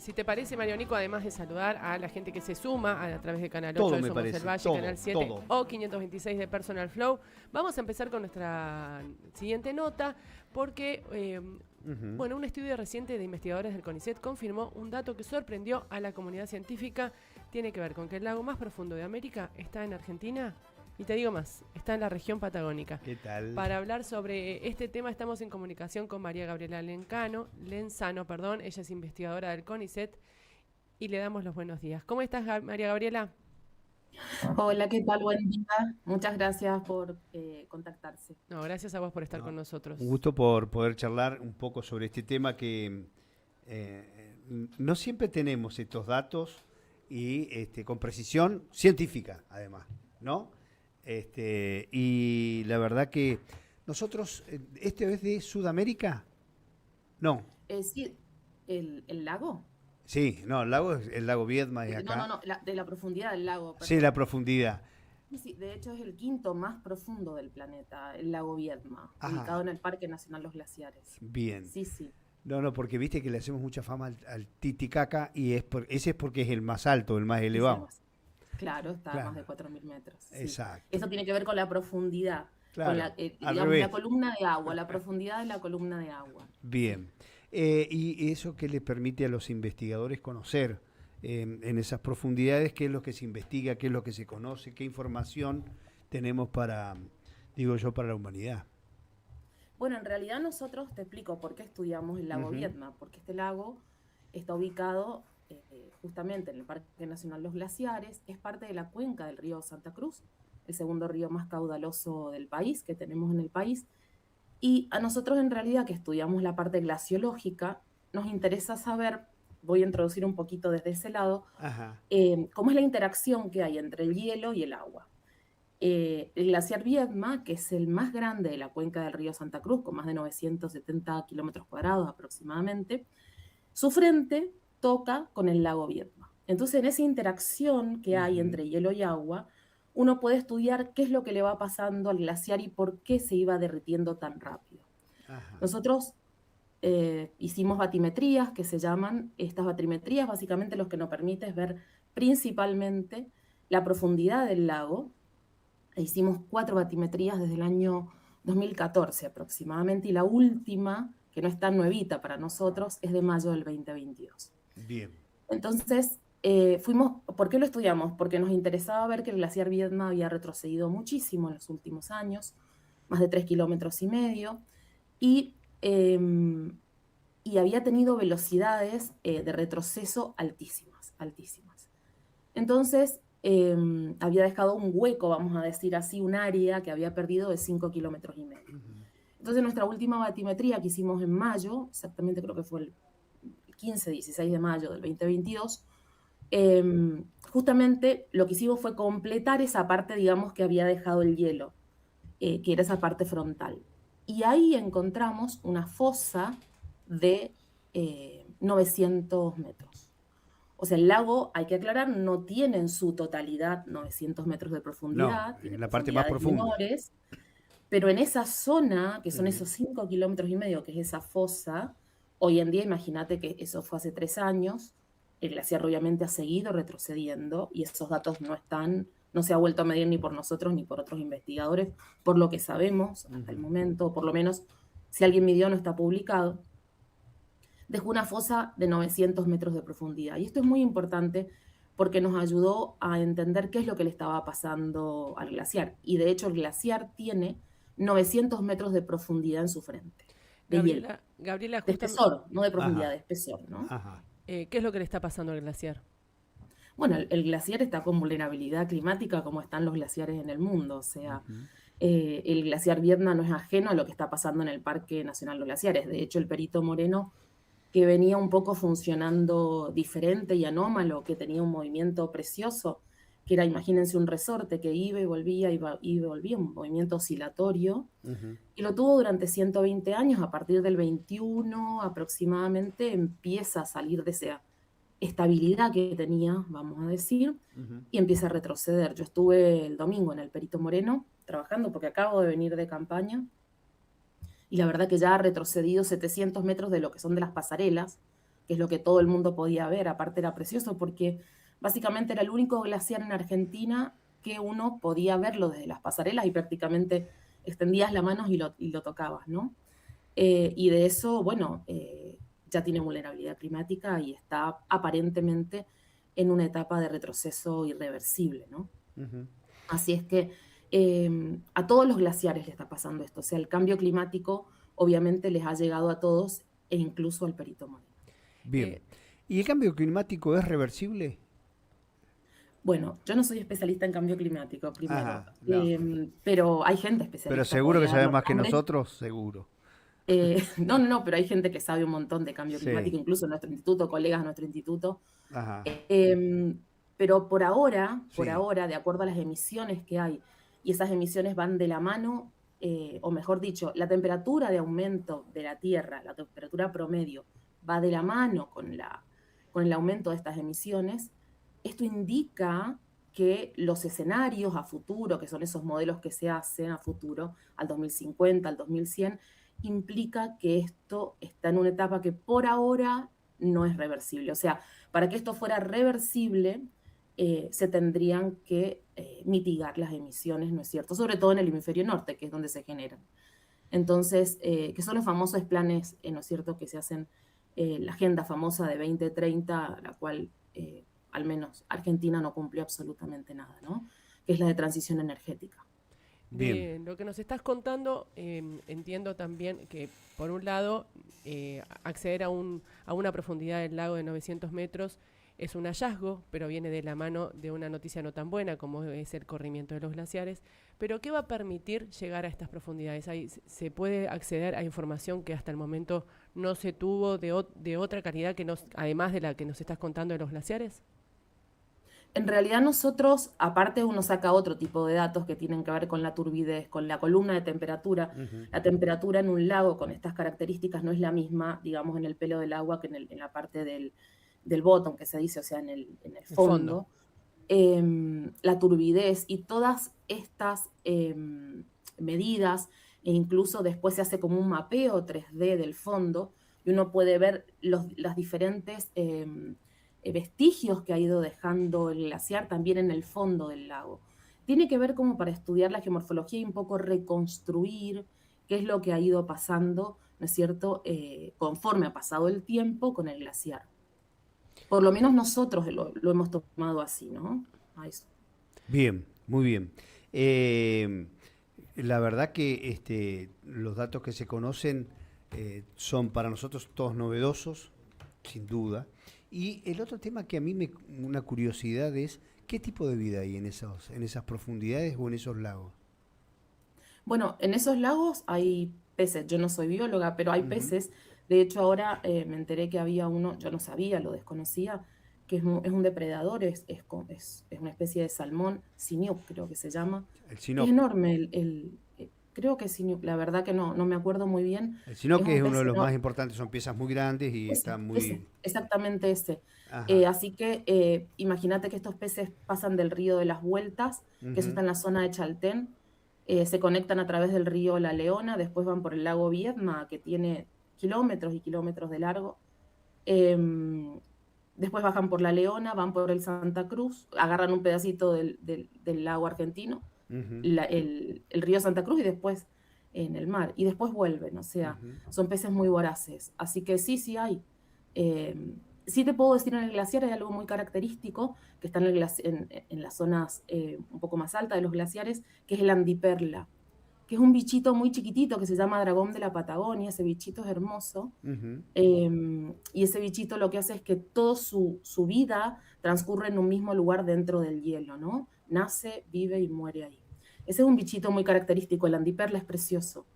Si te parece, Mario Nico, además de saludar a la gente que se suma a través de Canal 8 Todo de me Somos parece, el Valle, todo, Canal 7 todo. o 526 de Personal Flow, vamos a empezar con nuestra siguiente nota porque, bueno, un estudio reciente de investigadores del CONICET confirmó un dato que sorprendió a la comunidad científica. Tiene que ver con que el lago más profundo de América está en Argentina. Y te digo más, está en la región patagónica. ¿Qué tal? Para hablar sobre este tema estamos en comunicación con María Gabriela Lenzano, ella es investigadora del CONICET y le damos los buenos días. ¿Cómo estás, María Gabriela? Hola, ¿qué tal? Buen día. Muchas gracias por contactarse. No, gracias a vos por estar No, con nosotros. un gusto por poder charlar un poco sobre este tema que no siempre tenemos estos datos y con precisión científica, además, ¿no? Y la verdad que nosotros, ¿este es de Sudamérica? No. Sí, el lago. Sí, no, el lago Viedma es No, acá. no, no, de la profundidad del lago, Sí, perdón. la profundidad. Sí, de hecho es el quinto más profundo del planeta, el lago Viedma, Ajá. ubicado en el Parque Nacional Los Glaciares. Bien. Sí, sí. No, porque viste que le hacemos mucha fama al Titicaca y ese es porque es el más alto, el más elevado. Claro, está Claro. a más de 4.000 metros. Sí. Exacto. Eso tiene que ver con la profundidad, Claro, con al digamos, revés. la columna de agua, la profundidad de la columna de agua. Bien. Y eso que le permite a los investigadores conocer en esas profundidades qué es lo que se investiga, qué es lo que se conoce, qué información tenemos para la humanidad. Bueno, en realidad nosotros, te explico por qué estudiamos el lago Viedma, porque este lago está ubicado justamente en el Parque Nacional Los Glaciares, es parte de la cuenca del río Santa Cruz, el segundo río más caudaloso del país, que tenemos en el país, y a nosotros en realidad que estudiamos la parte glaciológica, nos interesa saber, voy a introducir un poquito desde ese lado, cómo es la interacción que hay entre el hielo y el agua. El glaciar Viedma, que es el más grande de la cuenca del río Santa Cruz, con más de 970 kilómetros cuadrados aproximadamente, su frente toca con el lago Viedma. Entonces, en esa interacción que hay entre hielo y agua, uno puede estudiar qué es lo que le va pasando al glaciar y por qué se iba derritiendo tan rápido. Ajá. Nosotros hicimos batimetrías, que se llaman, estas batimetrías básicamente lo que nos permite es ver principalmente la profundidad del lago. Hicimos 4 batimetrías desde el año 2014 aproximadamente, y la última, que no es tan nuevita para nosotros, es de mayo del 2022. Bien. Entonces, ¿por qué lo estudiamos? Porque nos interesaba ver que el glaciar Viedma había retrocedido muchísimo en los últimos años, más de 3,5 kilómetros, y había tenido velocidades de retroceso altísimas, altísimas. Entonces, había dejado un hueco, vamos a decir así, un área que había perdido de 5,5 kilómetros. Entonces, nuestra última batimetría que hicimos en mayo, exactamente creo que fue el 15-16 de mayo del 2022, justamente lo que hicimos fue completar esa parte, digamos, que había dejado el hielo, que era esa parte frontal. Y ahí encontramos una fosa de 900 metros. O sea, el lago, hay que aclarar, no tiene en su totalidad 900 metros de profundidad, No, tiene en la parte más profundidades profunda. menores, pero en esa zona, que son esos 5,5 kilómetros, que es esa fosa, hoy en día, imagínate que eso fue hace 3 años, el glaciar obviamente ha seguido retrocediendo y esos datos no se ha vuelto a medir ni por nosotros ni por otros investigadores, por lo que sabemos hasta el momento, o por lo menos si alguien midió no está publicado. Dejó una fosa de 900 metros de profundidad. Y esto es muy importante porque nos ayudó a entender qué es lo que le estaba pasando al glaciar. Y de hecho el glaciar tiene 900 metros de profundidad en su frente. De hielo. Gabriela, De espesor, no de profundidad, Ajá. de espesor, ¿no? Ajá. ¿Qué es lo que le está pasando al glaciar? Bueno, el glaciar está con vulnerabilidad climática como están los glaciares en el mundo. O sea, el glaciar Viedma no es ajeno a lo que está pasando en el Parque Nacional Los Glaciares. De hecho, el Perito Moreno, que venía un poco funcionando diferente y anómalo, que tenía un movimiento precioso, que era, imagínense, un resorte que iba y volvía, iba y volvía, un movimiento oscilatorio, y lo tuvo durante 120 años. A partir del 21 aproximadamente empieza a salir de esa estabilidad que tenía, vamos a decir, y empieza a retroceder. Yo estuve el domingo en el Perito Moreno trabajando porque acabo de venir de campaña, y la verdad que ya ha retrocedido 700 metros de lo que son de las pasarelas, que es lo que todo el mundo podía ver. Aparte era precioso porque básicamente era el único glaciar en Argentina que uno podía verlo desde las pasarelas y prácticamente extendías la mano y lo tocabas, ¿no? Y de eso, bueno, ya tiene vulnerabilidad climática y está aparentemente en una etapa de retroceso irreversible, ¿no? Así es que a todos los glaciares le está pasando esto. O sea, el cambio climático obviamente les ha llegado a todos e incluso al Perito Moreno. Bien. ¿Y el cambio climático es reversible? Bueno, yo no soy especialista en cambio climático, primero, Ajá, no. pero hay gente especialista. Pero seguro que podría sabe dar más que nombres. nosotros, seguro. No, pero hay gente que sabe un montón de cambio Sí. climático, incluso en nuestro instituto, colegas de nuestro instituto. Ajá. Pero por ahora, Sí. de acuerdo a las emisiones que hay, y esas emisiones van de la mano, o mejor dicho, la temperatura de aumento de la Tierra, la temperatura promedio, va de la mano con el aumento de estas emisiones. Esto indica que los escenarios a futuro, que son esos modelos que se hacen a futuro, al 2050, al 2100, implica que esto está en una etapa que por ahora no es reversible. O sea, para que esto fuera reversible, se tendrían que mitigar las emisiones, ¿no es cierto? Sobre todo en el hemisferio norte, que es donde se generan. Entonces, que son los famosos planes, ¿no es cierto?, que se hacen, la agenda famosa de 2030, la cual al menos Argentina no cumplió absolutamente nada, ¿no? Que es la de transición energética. De lo que nos estás contando, entiendo también que, por un lado, acceder a una profundidad del lago de 900 metros es un hallazgo, pero viene de la mano de una noticia no tan buena como es el corrimiento de los glaciares. Pero ¿qué va a permitir llegar a estas profundidades? Ahí se puede acceder a información que hasta el momento no se tuvo de otra calidad, además de la que nos estás contando de los glaciares. En realidad nosotros, aparte uno saca otro tipo de datos que tienen que ver con la turbidez, con la columna de temperatura. La temperatura en un lago con estas características no es la misma, digamos, en el pelo del agua que en la parte del bottom, que se dice, o sea, en el fondo. La turbidez y todas estas medidas, e incluso después se hace como un mapeo 3D del fondo, y uno puede ver las diferentes vestigios que ha ido dejando el glaciar también en el fondo del lago. Tiene que ver como para estudiar la geomorfología y un poco reconstruir qué es lo que ha ido pasando, ¿no es cierto?, conforme ha pasado el tiempo con el glaciar. Por lo menos nosotros lo hemos tomado así, ¿no? A eso. Bien, muy bien. La verdad que los datos que se conocen son para nosotros todos novedosos, sin duda. Y el otro tema que a mí una curiosidad es, ¿qué tipo de vida hay en esas profundidades o en esos lagos? Bueno, en esos lagos hay peces. Yo no soy bióloga, pero hay peces. De hecho, ahora me enteré que había uno, yo no sabía, lo desconocía, que es un depredador, es una especie de salmón, Siniup creo que se llama. El Sinop. Es enorme, creo que es Siniup, la verdad que no me acuerdo muy bien. El Sinop que es uno de los enorme. más importantes, son piezas muy grandes y están muy... Exactamente ese. Ajá. Así que imagínate que estos peces pasan del río de las Vueltas, que eso está en la zona de Chaltén, se conectan a través del río La Leona, después van por el lago Viedma, que tiene kilómetros y kilómetros de largo. Después bajan por La Leona, van por el Santa Cruz, agarran un pedacito del lago argentino, el río Santa Cruz, y después en el mar, y después vuelven. O sea, son peces muy voraces. Así que sí hay. Sí te puedo decir, en el glaciar hay algo muy característico, que está en las zonas un poco más altas de los glaciares, que es el andiperla, que es un bichito muy chiquitito que se llama dragón de la Patagonia. Ese bichito es hermoso. Y ese bichito lo que hace es que toda su vida transcurre en un mismo lugar dentro del hielo, ¿no? Nace, vive y muere ahí. Ese es un bichito muy característico. El andiperla es precioso.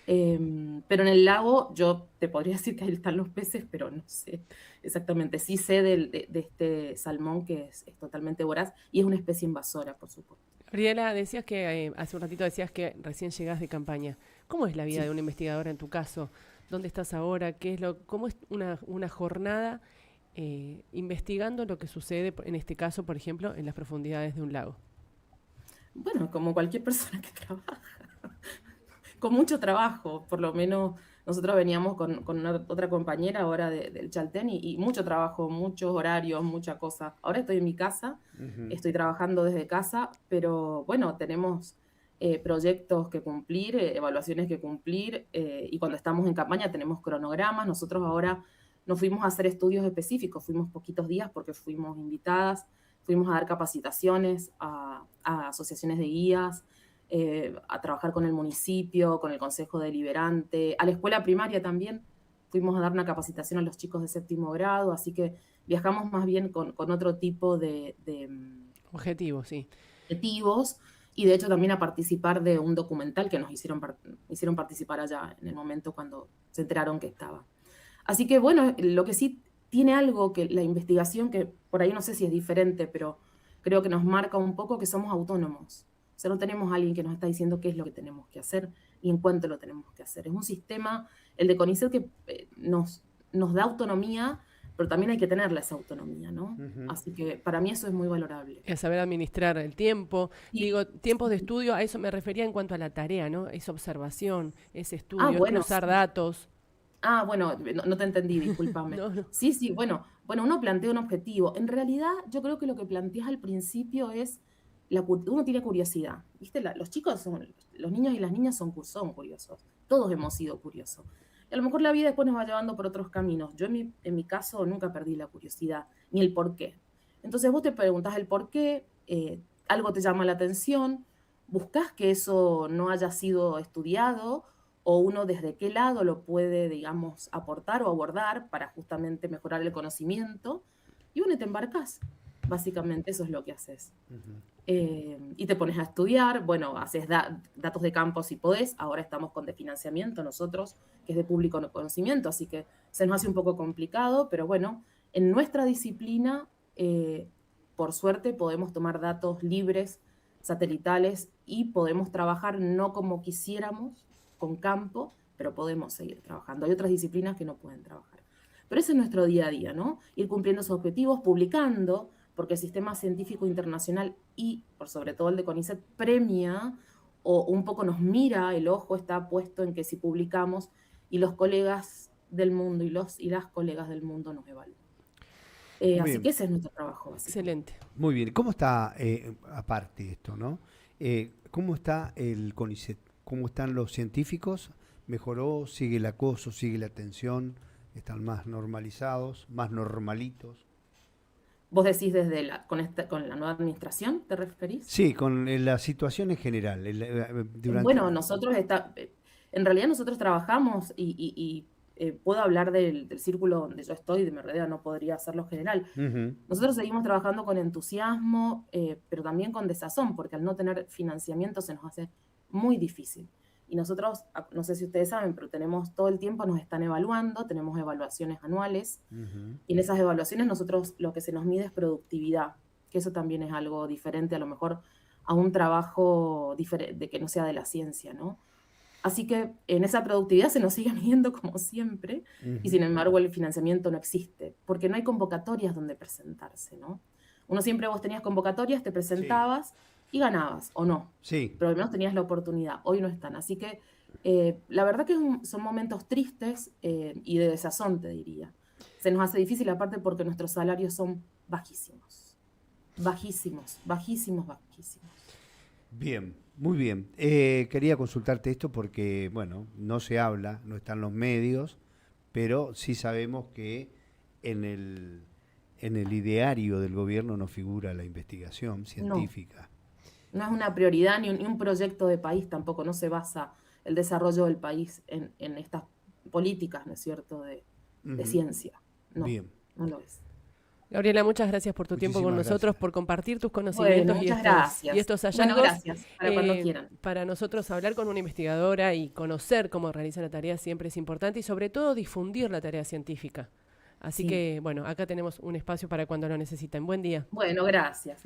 Pero en el lago yo te podría decir que ahí están los peces, pero no sé exactamente. Sí sé de este salmón que es totalmente voraz y es una especie invasora, por supuesto. Gabriela, decías que hace un ratito decías que recién llegás de campaña. ¿Cómo es la vida de una investigadora en tu caso? ¿Dónde estás ahora? ¿Cómo es una jornada investigando lo que sucede, en este caso, por ejemplo, en las profundidades de un lago? Bueno, como cualquier persona que trabaja. Con mucho trabajo, por lo menos Nosotros veníamos con otra compañera ahora del Chaltén y mucho trabajo, muchos horarios, mucha cosa. Ahora estoy en mi casa, estoy trabajando desde casa, pero bueno, tenemos proyectos que cumplir, evaluaciones que cumplir, y cuando estamos en campaña tenemos cronogramas. Nosotros ahora no fuimos a hacer estudios específicos, fuimos poquitos días porque fuimos invitadas, fuimos a dar capacitaciones a asociaciones de guías, a trabajar con el municipio, con el consejo deliberante, a la escuela primaria también. Fuimos a dar una capacitación a los chicos de 7º grado, así que viajamos más bien con otro tipo de objetivos, sí. Objetivos, y de hecho también a participar de un documental que nos hicieron participar allá en el momento cuando se enteraron que estaba. Así que bueno, lo que sí tiene algo que la investigación, que por ahí no sé si es diferente, pero creo que nos marca un poco que somos autónomos. O sea, no tenemos a alguien que nos está diciendo qué es lo que tenemos que hacer y en cuánto lo tenemos que hacer. Es un sistema, el de CONICET, que nos da autonomía, pero también hay que tenerla esa autonomía, ¿no? Así que para mí eso es muy valorable. Es saber administrar el tiempo. Sí. Digo, tiempos de estudio, a eso me refería en cuanto a la tarea, ¿no? Es observación, es estudio, bueno, cruzar sí. datos. Bueno, no te entendí, discúlpame. No. Sí, bueno, uno plantea un objetivo. En realidad, yo creo que lo que planteas al principio es, uno tiene curiosidad, ¿viste? Los chicos los niños y las niñas son curiosos. Todos hemos sido curiosos. Y a lo mejor la vida después nos va llevando por otros caminos. Yo en mi caso nunca perdí la curiosidad, ni el por qué. Entonces vos te preguntás el por qué, algo te llama la atención, buscás que eso no haya sido estudiado, o uno desde qué lado lo puede, digamos, aportar o abordar para justamente mejorar el conocimiento, y bueno, te embarcás. Básicamente eso es lo que haces. Y te pones a estudiar, bueno, haces datos de campo si podés. Ahora estamos con de financiamiento nosotros, que es de público conocimiento, así que se nos hace un poco complicado, pero bueno, en nuestra disciplina, por suerte, podemos tomar datos libres, satelitales, y podemos trabajar no como quisiéramos, con campo, pero podemos seguir trabajando. Hay otras disciplinas que no pueden trabajar. Pero ese es nuestro día a día, ¿no? Ir cumpliendo esos objetivos, publicando, porque el sistema científico internacional y, por sobre todo el de CONICET, premia o un poco nos mira, el ojo está puesto en que si publicamos, y los colegas del mundo y las colegas del mundo nos evalúan. Así que ese es nuestro trabajo. Excelente. Muy bien. ¿Cómo está, aparte de esto, ¿no? ¿Cómo está el CONICET? ¿Cómo están los científicos? ¿Mejoró? ¿Sigue el acoso? ¿Sigue la tensión? ¿Están más normalizados? ¿Más normalitos? ¿Vos decís con la nueva administración, te referís? Sí, con la situación en general. Bueno, en realidad nosotros trabajamos y puedo hablar del círculo donde yo estoy, de mi realidad no podría hacerlo general. Nosotros seguimos trabajando con entusiasmo, pero también con desazón, porque al no tener financiamiento se nos hace muy difícil. Y nosotros, no sé si ustedes saben, pero todo el tiempo nos están evaluando, tenemos evaluaciones anuales, y en esas evaluaciones nosotros lo que se nos mide es productividad, que eso también es algo diferente a lo mejor a un trabajo de que no sea de la ciencia, ¿no? Así que en esa productividad se nos sigue midiendo como siempre, y sin embargo el financiamiento no existe, porque no hay convocatorias donde presentarse, ¿no? Vos tenías convocatorias, te presentabas, y ganabas, o no. Sí. Pero al menos tenías la oportunidad. Hoy no están. Así que la verdad que son momentos tristes y de desazón, te diría. Se nos hace difícil, aparte porque nuestros salarios son bajísimos. Bajísimos. Bien, muy bien. Quería consultarte esto porque, bueno, no se habla, no están los medios, pero sí sabemos que en el ideario del gobierno no figura la investigación científica. No es una prioridad ni un proyecto de país tampoco, no se basa el desarrollo del país en estas políticas, ¿no es cierto?, de ciencia. No, bien. No lo es. Gabriela, muchas gracias por tu tiempo con nosotros, por compartir tus conocimientos y estos hallazgos. Bueno, gracias, para cuando quieran. Para nosotros hablar con una investigadora y conocer cómo realiza la tarea siempre es importante, y sobre todo difundir la tarea científica. Así que, bueno, acá tenemos un espacio para cuando lo necesiten. Buen día. Bueno, gracias.